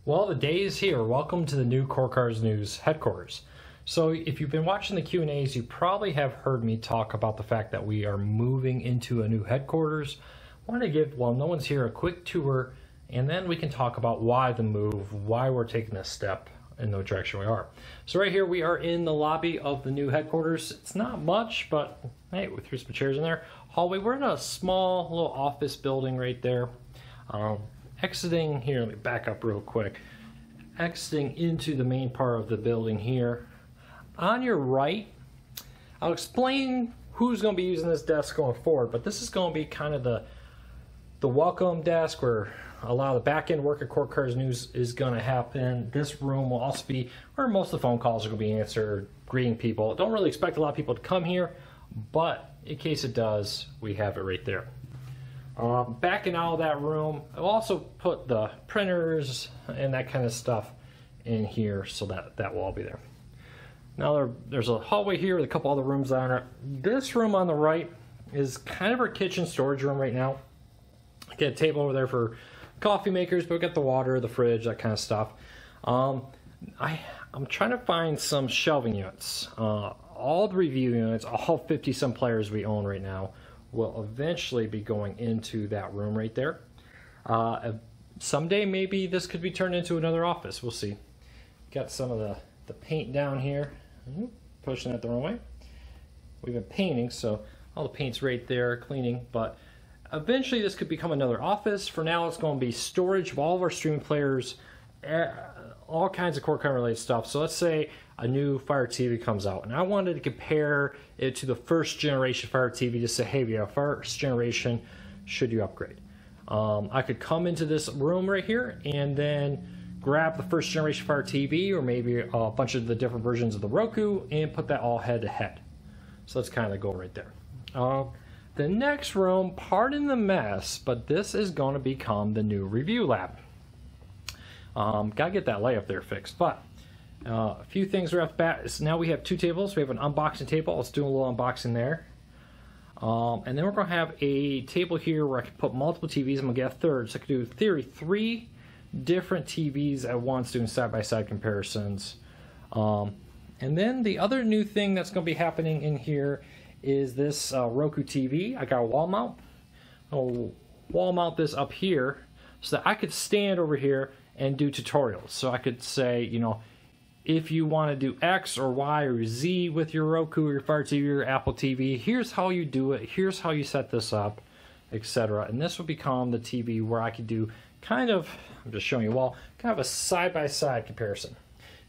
Well, the day is here. Welcome to the new Core Cars News headquarters. So if you've been watching the Q&As, you probably have heard me talk about the fact that we are moving into a new headquarters. I want to give, while no one's here, a quick tour, and then we can talk about why the move, why we're taking this step in the direction we are. So right here we are in the lobby of the new headquarters. It's not much, but hey, we threw some chairs in there. Hallway, we're in a small little office building right there. Exiting here, let me back up real quick. Exiting into the main part of the building here. On your right, I'll explain who's going to be using this desk going forward, but this is going to be kind of the welcome desk where a lot of the back end work at Core Cars News is going to happen. This room will also be where most of the phone calls are going to be answered, greeting people. Don't really expect a lot of people to come here, but in case it does, we have it right there. Back in all that room, I'll also put the printers and that kind of stuff in here so that will all be there. Now there's a hallway here with a couple other rooms on it. This room on the right is kind of our kitchen storage room right now. Get a table over there for coffee makers, but we got the water, the fridge, that kind of stuff. I'm trying to find some shelving units. All the review units, all 50-some players we own right now, will eventually be going into that room right there. Someday maybe this could be turned into another office. We'll see. Got some of the paint down here. Pushing it the wrong way. We've been painting, so all the paint's right there, cleaning, but eventually this could become another office. For now it's going to be storage of all of our streaming players, all kinds of Core Cars related stuff. So let's say a new Fire TV comes out, and I wanted to compare it to the first generation Fire TV to say, hey, we have first generation, should you upgrade? I could come into this room right here and then grab the first generation Fire TV or maybe a bunch of the different versions of the Roku and put that all head to head. So that's kind of the goal right there. The next room, pardon the mess, but this is going to become the new review lab. Gotta get that layup there fixed, but a few things right off the bat. So now we have two tables. We have an unboxing table. Let's do a little unboxing there. And then we're going to have a table here where I can put multiple TVs. I'm going to get a third. So I can do, in theory, 3 different TVs at once doing side-by-side comparisons. And then the other new thing that's going to be happening in here is this Roku TV. I got a wall mount. I'll wall mount this up here so that I could stand over here and do tutorials. So I could say, you know, if you want to do X or Y or Z with your Roku or your Fire TV or Apple TV, here's how you do it, here's how you set this up, etc. And this will become the TV where I could do kind of, I'm just showing you all, kind of a side-by-side comparison.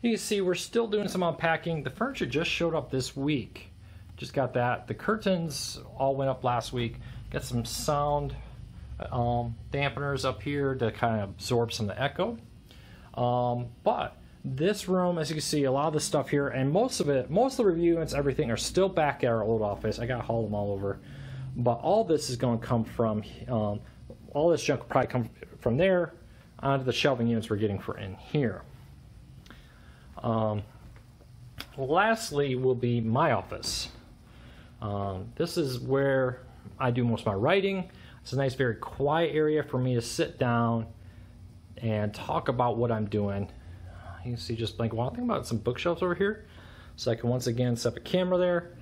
You can see we're still doing some unpacking. The furniture just showed up this week. Just got that. The curtains all went up last week. Got some sound dampeners up here to kind of absorb some of the echo. But this room, as you can see, a lot of the stuff here, and most of the review units, everything are still back at our old office. I gotta haul them all over. But all this is going to come from, all this junk will probably come from there onto the shelving units we're getting for in here. Lastly will be my office. This is where I do most of my writing. It's a nice, very quiet area for me to sit down and talk about what I'm doing. You can see just like, well, think about some bookshelves over here. So I can once again set up a camera there,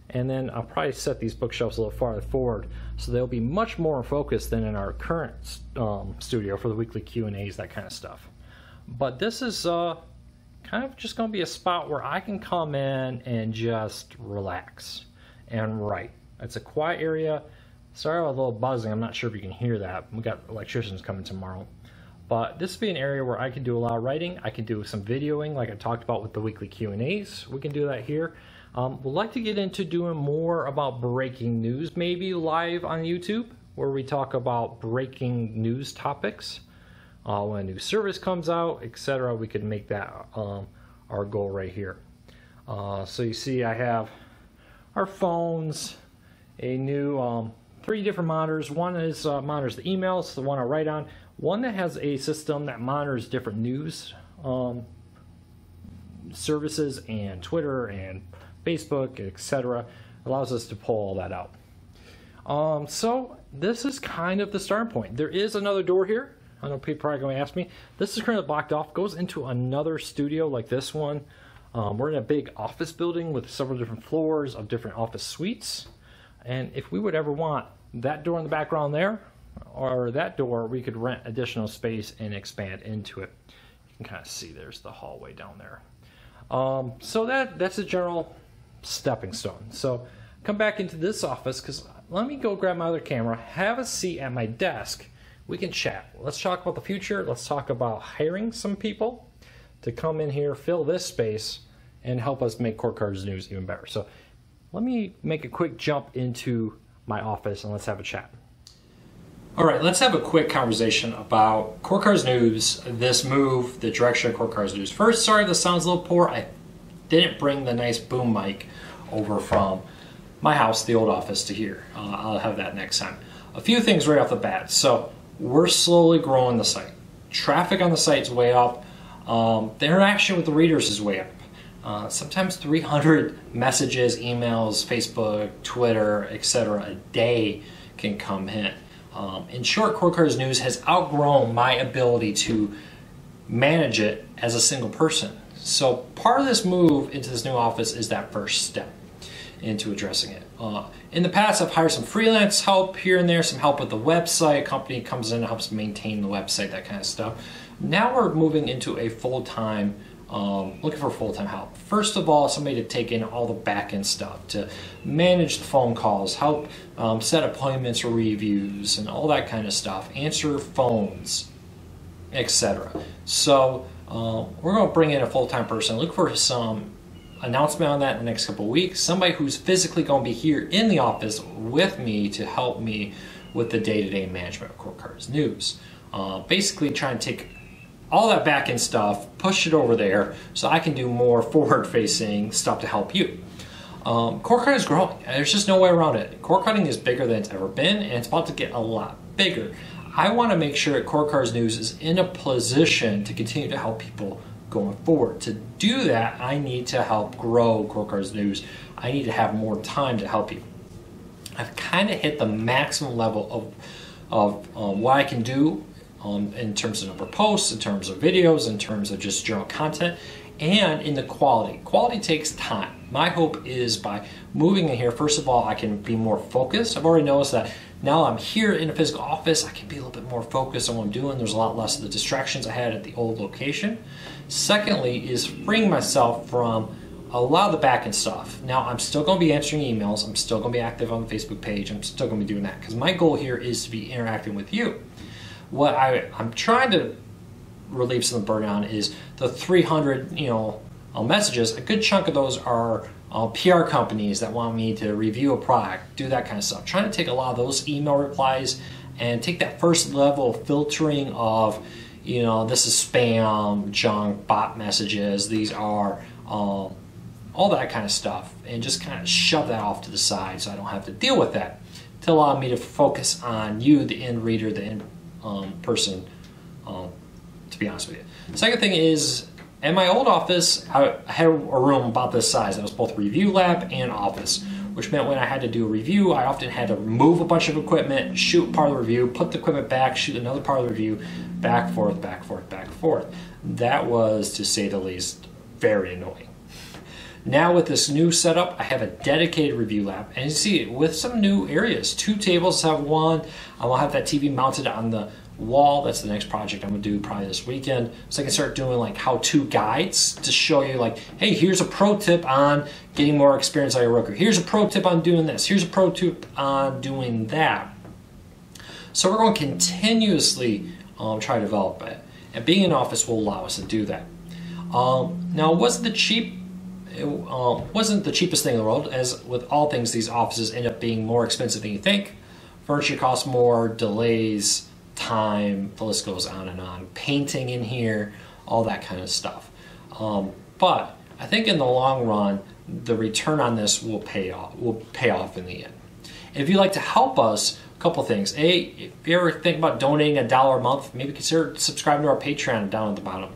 and then I'll probably set these bookshelves a little farther forward so they'll be much more in focus than in our current studio for the weekly Q&As, that kind of stuff. But this is kind of just going to be a spot where I can come in and just relax and write. It's a quiet area. Sorry about a little buzzing. I'm not sure if you can hear that. We got electricians coming tomorrow. But this would be an area where I can do a lot of writing. I can do some videoing like I talked about with the weekly Q&As. We can do that here. We'd like to get into doing more about breaking news, maybe live on YouTube, where we talk about breaking news topics. When a new service comes out, etc., we could make that our goal right here. So you see I have our phones, a new 3 different monitors. One is monitors the emails, the one I write on. One that has a system that monitors different news services and Twitter and Facebook, etc. Allows us to pull all that out. So this is kind of the starting point. There is another door here. I know people are going to ask me. This is currently blocked off. Goes into another studio like this one. We're in a big office building with several different floors of different office suites. And if we would ever want that door in the background there, or that door, we could rent additional space and expand into it. You can kind of see there's the hallway down there. So that's a general stepping stone. So come back into this office, because let me go grab my other camera, have a seat at my desk. We can chat. Let's talk about the future. Let's talk about hiring some people to come in here, fill this space, and help us make Court Cards News even better. So let me make a quick jump into my office and let's have a chat. All right, let's have a quick conversation about Court Cards News, this move, the direction of Court Cards News. First, sorry if this sounds a little poor. I didn't bring the nice boom mic over from my house, the old office, to here. I'll have that next time. A few things right off the bat. So we're slowly growing the site. Traffic on the site is way up. The interaction with the readers is way up. Sometimes 300 messages, emails, Facebook, Twitter, etc. a day can come in. In short, Court Cards News has outgrown my ability to manage it as a single person. So part of this move into this new office is that first step into addressing it. In the past, I've hired some freelance help here and there, some help with the website. A company comes in and helps maintain the website, that kind of stuff. Now we're moving into a full-time, looking for full-time help. First of all, somebody to take in all the back-end stuff, to manage the phone calls, help set appointments or reviews, and all that kind of stuff, answer phones, etc. So we're going to bring in a full-time person, look for some announcement on that in the next couple of weeks, somebody who's physically going to be here in the office with me to help me with the day-to-day management of Court Cards News. Basically trying to take all that back-end stuff, push it over there so I can do more forward-facing stuff to help you. Court cutting is growing. There's just no way around it. Court cutting is bigger than it's ever been, and it's about to get a lot bigger. I want to make sure that Court Cards News is in a position to continue to help people going forward. To do that, I need to help grow Court Cards News. I need to have more time to help you. I've kind of hit the maximum level of what I can do in terms of number of posts, in terms of videos, in terms of just general content, and in the quality. Quality takes time. My hope is by moving in here, first of all, I can be more focused. I've already noticed that now I'm here in a physical office, I can be a little bit more focused on what I'm doing. There's a lot less of the distractions I had at the old location. Secondly is freeing myself from a lot of the back-end stuff. Now, I'm still going to be answering emails. I'm still going to be active on the Facebook page. I'm still going to be doing that because my goal here is to be interacting with you. What I'm trying to relieve some of the burden on is the 300 messages. A good chunk of those are PR companies that want me to review a product, do that kind of stuff. Trying to take a lot of those email replies and take that first level of filtering of, this is spam, junk, bot messages. These are all that kind of stuff, and just kind of shove that off to the side so I don't have to deal with that, to allow me to focus on you, the end reader, the end person, to be honest with you. The second thing is, in my old office, I had a room about this size that was both review lab and office, which meant when I had to do a review, I often had to move a bunch of equipment, shoot part of the review, put the equipment back, shoot another part of the review, back, forth, back, forth, back, forth. That was, to say the least, very annoying. Now with this new setup, I have a dedicated review lab, and you see with some new areas. 2 tables have one. I'll have that TV mounted on the wall. That's the next project I'm gonna do probably this weekend. So I can start doing like how-to guides to show you like, hey, here's a pro tip on getting more experience on your Roku. Here's a pro tip on doing this. Here's a pro tip on doing that. So we're going to continuously try to develop it. And being in office will allow us to do that. Now, it wasn't the cheapest thing in the world. As with all things, these offices end up being more expensive than you think. Furniture costs more, delays, time, the list goes on and on. Painting in here, all that kind of stuff. But I think in the long run, the return on this will pay off in the end. If you'd like to help us, a couple things. A, if you ever think about donating $1 a month, maybe consider subscribing to our Patreon down at the bottom.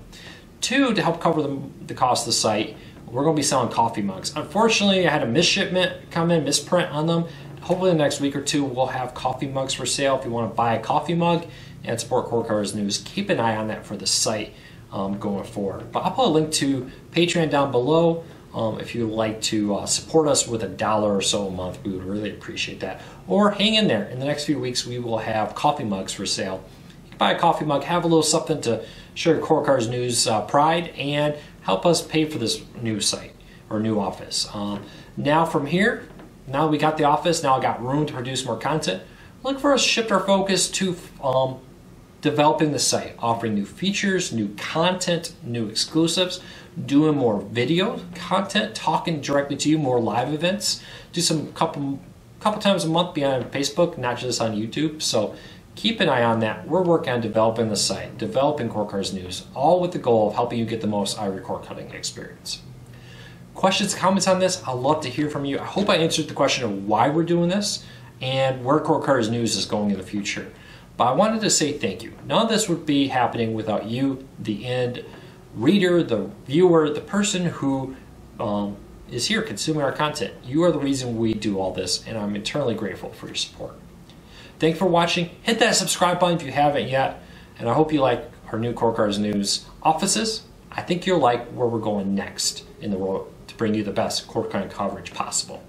2, to help cover the cost of the site, we're going to be selling coffee mugs. Unfortunately, I had a misshipment come in, misprint on them. Hopefully in the next week or 2, we'll have coffee mugs for sale. If you want to buy a coffee mug and support Core Cars News, keep an eye on that for the site going forward. But I'll put a link to Patreon down below. If you'd like to support us with $1 or so a month, we would really appreciate that. Or hang in there. In the next few weeks, we will have coffee mugs for sale. You can buy a coffee mug, have a little something to show your Core Cars News pride, and help us pay for this new site or new office. Now from here, now we got the office, now I got room to produce more content. Look for us to shift our focus to developing the site, offering new features, new content, new exclusives, doing more video content, talking directly to you, more live events, do some couple times a month beyond Facebook, not just on YouTube. So keep an eye on that. We're working on developing the site, developing Core Cars News, all with the goal of helping you get the most ivory core cutting experience. Questions, comments on this? I'd love to hear from you. I hope I answered the question of why we're doing this and where Core Cars News is going in the future. But I wanted to say thank you. None of this would be happening without you, the end reader, the viewer, the person who is here consuming our content. You are the reason we do all this, and I'm eternally grateful for your support. Thanks for watching. Hit that subscribe button if you haven't yet, and I hope you like our new Core Cars News offices. I think you'll like where we're going next in the world to bring you the best core cutting coverage possible.